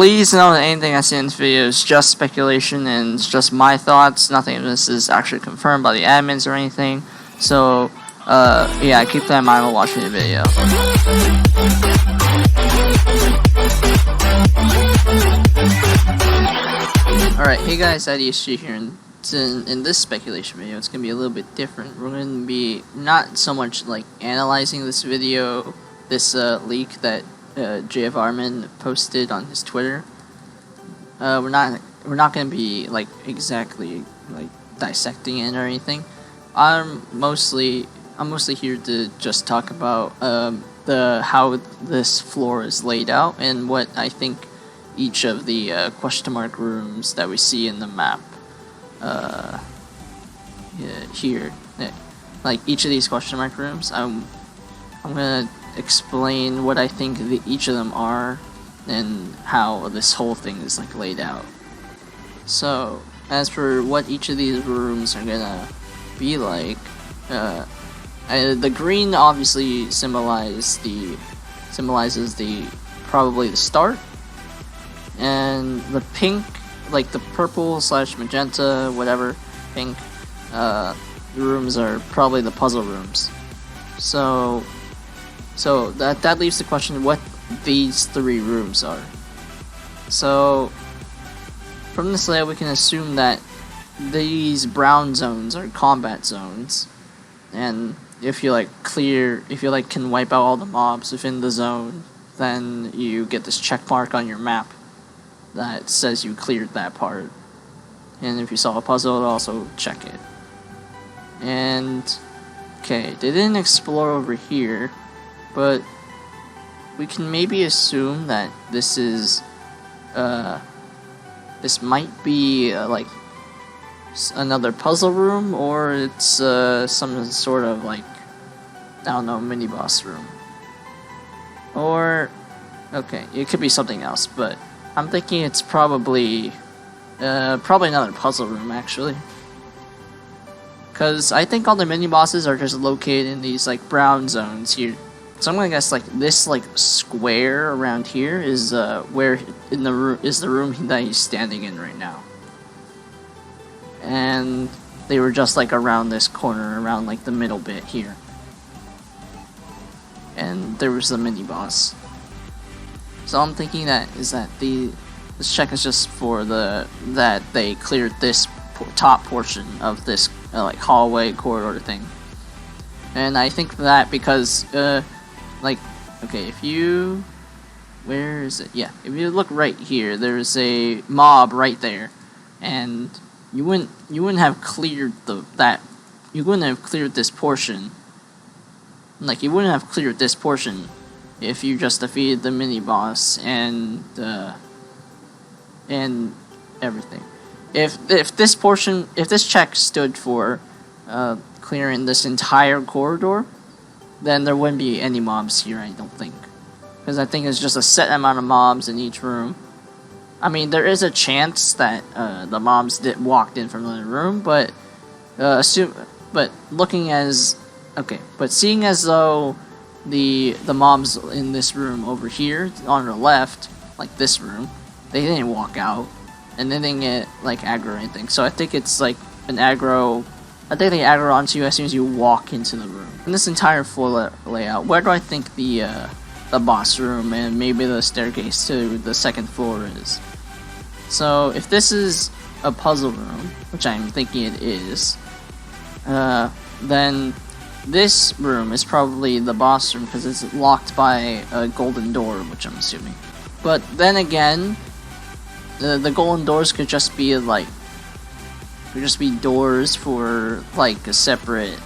Please know that anything I say in this video is just speculation and it's just my thoughts. Nothing of this is actually confirmed by the admins or anything. So, yeah, keep that in mind while watching the video. Alright, hey guys, iDSG here, and in this speculation video, it's going to be a little bit different. We're going to be not so much like analyzing this video, this leak that Jayavarmen posted on his Twitter. We're not going to be like exactly like dissecting it or anything. I'm mostly here to just talk about how this floor is laid out and what I think each of the question mark rooms that we see in the map here, like each of these question mark rooms, I'm gonna explain what I think each of them are and how this whole thing is like laid out. So as for what each of these rooms are gonna be like, the green obviously symbolizes the probably the start, and the pink, like the purple / magenta, whatever, pink, rooms are probably the puzzle rooms. So that leaves the question what these three rooms are. So from this layout we can assume that these brown zones are combat zones, and if you can wipe out all the mobs within the zone, then you get this check mark on your map that says you cleared that part. And if you solve a puzzle, it'll also check it. And okay, they didn't explore over here, but we can maybe assume that this is this might be like another puzzle room, or it's some sort of like, I don't know, mini boss room, or okay, it could be something else, but I'm thinking it's probably another puzzle room actually, because I think all the mini bosses are just located in these like brown zones here. So I'm gonna guess like this like square around here is where in the room is the room that he's standing in right now, and they were just like around this corner, around like the middle bit here, and there was the mini boss. So I'm thinking that this check is just for that they cleared this top portion of this like hallway corridor thing. And I think that because like, okay, where is it? Yeah, if you look right here, there's a mob right there, and you wouldn't have cleared this portion. Like, you wouldn't have cleared this portion if you just defeated the mini boss and everything. If this check stood for clearing this entire corridor, then there wouldn't be any mobs here, I don't think, because I think it's just a set amount of mobs in each room. I mean, there is a chance that the mobs walked in from the room, but seeing as though the mobs in this room over here on the left, like this room, they didn't walk out and they didn't get like aggro or anything. So I think it's like an aggro. I think they aggro onto you as soon as you walk into the room. In this entire floor layout, where do I think the boss room and maybe the staircase to the second floor is? So if this is a puzzle room, which I'm thinking it is, then this room is probably the boss room because it's locked by a golden door, which I'm assuming. But then again, the golden doors could just be like, doors for like a separate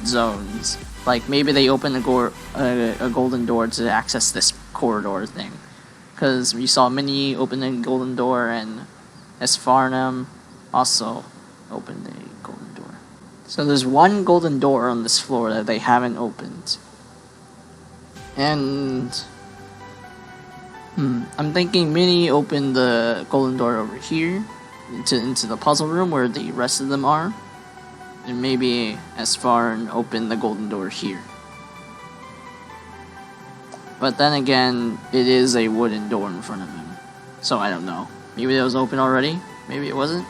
zones. Like maybe they open a golden door to access this corridor thing, because we saw Minnie open a golden door and Farnham also opened a golden door. So there's one golden door on this floor that they haven't opened. And I'm thinking Minnie opened the golden door over here into the puzzle room where the rest of them are, and maybe Farn opened the golden door here. But then again, it is a wooden door in front of him. so I don't know. Maybe it was open already. Maybe it wasn't.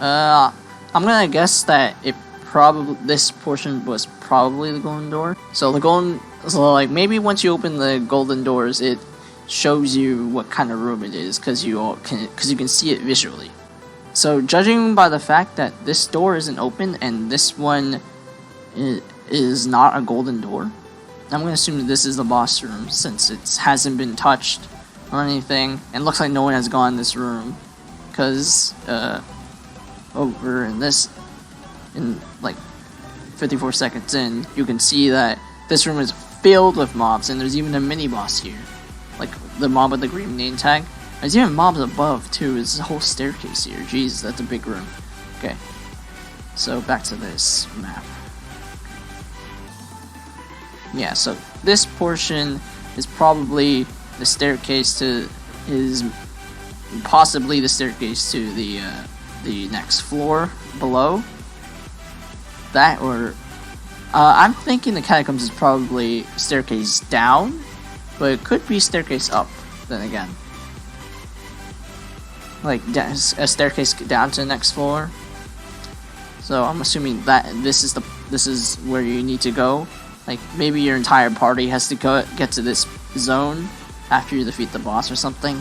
I'm gonna guess that this portion was probably the golden door. So like maybe once you open the golden doors, it shows you what kind of room it is because you can see it visually. So judging by the fact that this door isn't open and this one is not a golden door, I'm gonna assume that this is the boss room since it hasn't been touched or anything, and looks like no one has gone in this room because over in like 54 seconds in, you can see that this room is filled with mobs, and there's even a mini boss here, like the mob with the green name tag. There's even mobs above too. There's a whole staircase here. Jeez, that's a big room. Okay, so back to this map. Yeah, so this portion is probably the staircase to possibly the staircase to the next floor below. That or I'm thinking the catacombs is probably staircase down, but it could be staircase up. Then again, like a staircase down to the next floor. So I'm assuming that this is where you need to go. Like maybe your entire party has to get to this zone after you defeat the boss or something.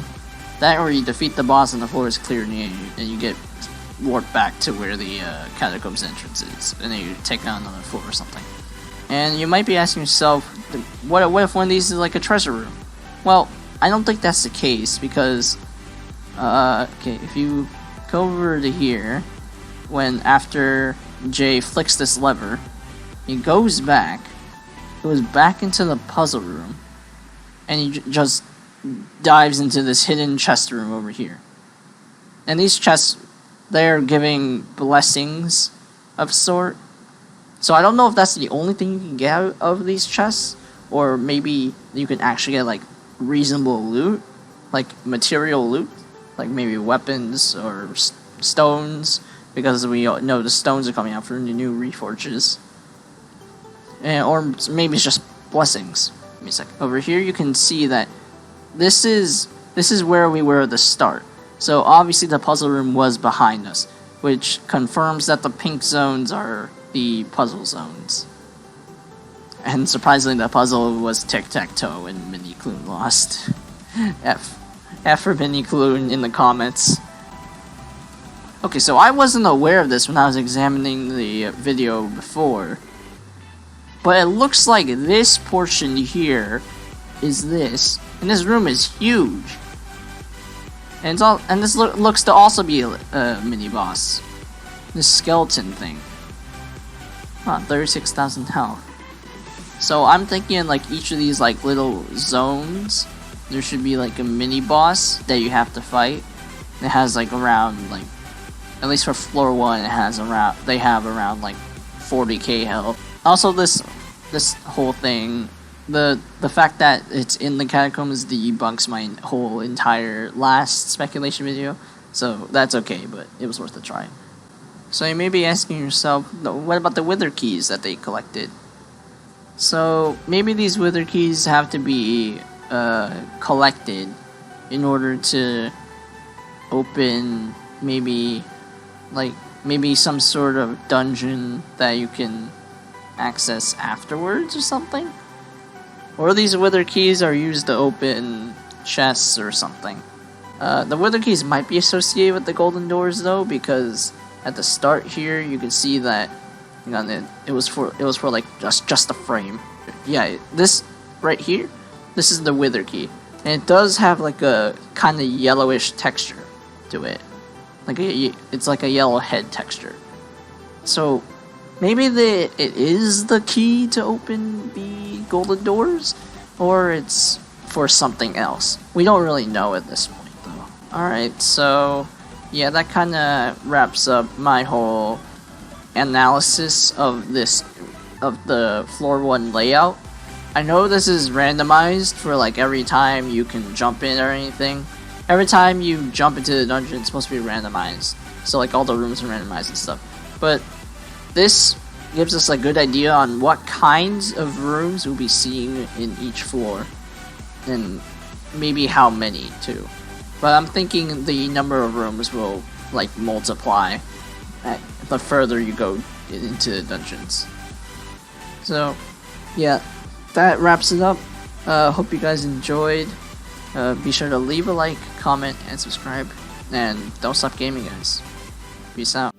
That or you defeat the boss and the floor is clear and you get warped back to where the catacombs entrance is, and then you take on another floor or something. And you might be asking yourself, what if one of these is like a treasure room? Well, I don't think that's the case because okay, if you go over to here, after Jay flicks this lever, he goes back into the puzzle room, and he just dives into this hidden chest room over here. And these chests, they're giving blessings of sort. So I don't know if that's the only thing you can get out of these chests, or maybe you can actually get like reasonable loot, like material loot, like maybe weapons or stones, because we know the stones are coming out from the new reforges. Or maybe it's just blessings. Give me a sec. Over here you can see that this is where we were at the start. So obviously the puzzle room was behind us, which confirms that the pink zones are the puzzle zones. And surprisingly, the puzzle was tic-tac-toe and Mini Clune lost. F for Mini Clune in the comments. Okay, so I wasn't aware of this when I was examining the video before, but it looks like this portion here is this, and this room is huge. And this looks to also be a mini boss. This skeleton thing. 36,000 health. So I'm thinking like each of these like little zones, there should be like a mini boss that you have to fight. It has like around like, at least for floor 1, they have around like 40k health. Also this whole thing, the fact that it's in the catacombs debunks my whole entire last speculation video, so that's okay, but it was worth a try. So you may be asking yourself, what about the wither keys that they collected? So maybe these wither keys have to be collected in order to open maybe some sort of dungeon that you can access afterwards or something? Or these wither keys are used to open chests or something. The wither keys might be associated with the golden doors though, because at the start here you can see that it was for like just a frame. Yeah, this right here, this is the wither key, and it does have like a kind of yellowish texture to it, it's like a yellow head texture. So maybe it is the key to open the golden doors, or it's for something else. We don't really know at this point though. Alright, so yeah, that kind of wraps up my whole analysis of the floor 1 layout. I know this is randomized for like every time you can jump in or anything. Every time you jump into the dungeon, it's supposed to be randomized. So like all the rooms are randomized and stuff. But this gives us a good idea on what kinds of rooms we'll be seeing in each floor, and maybe how many too. But I'm thinking the number of rooms will like multiply the further you go into the dungeons. So yeah, that wraps it up. Hope you guys enjoyed. Be sure to leave a like, comment, and subscribe. And don't stop gaming, guys. Peace out.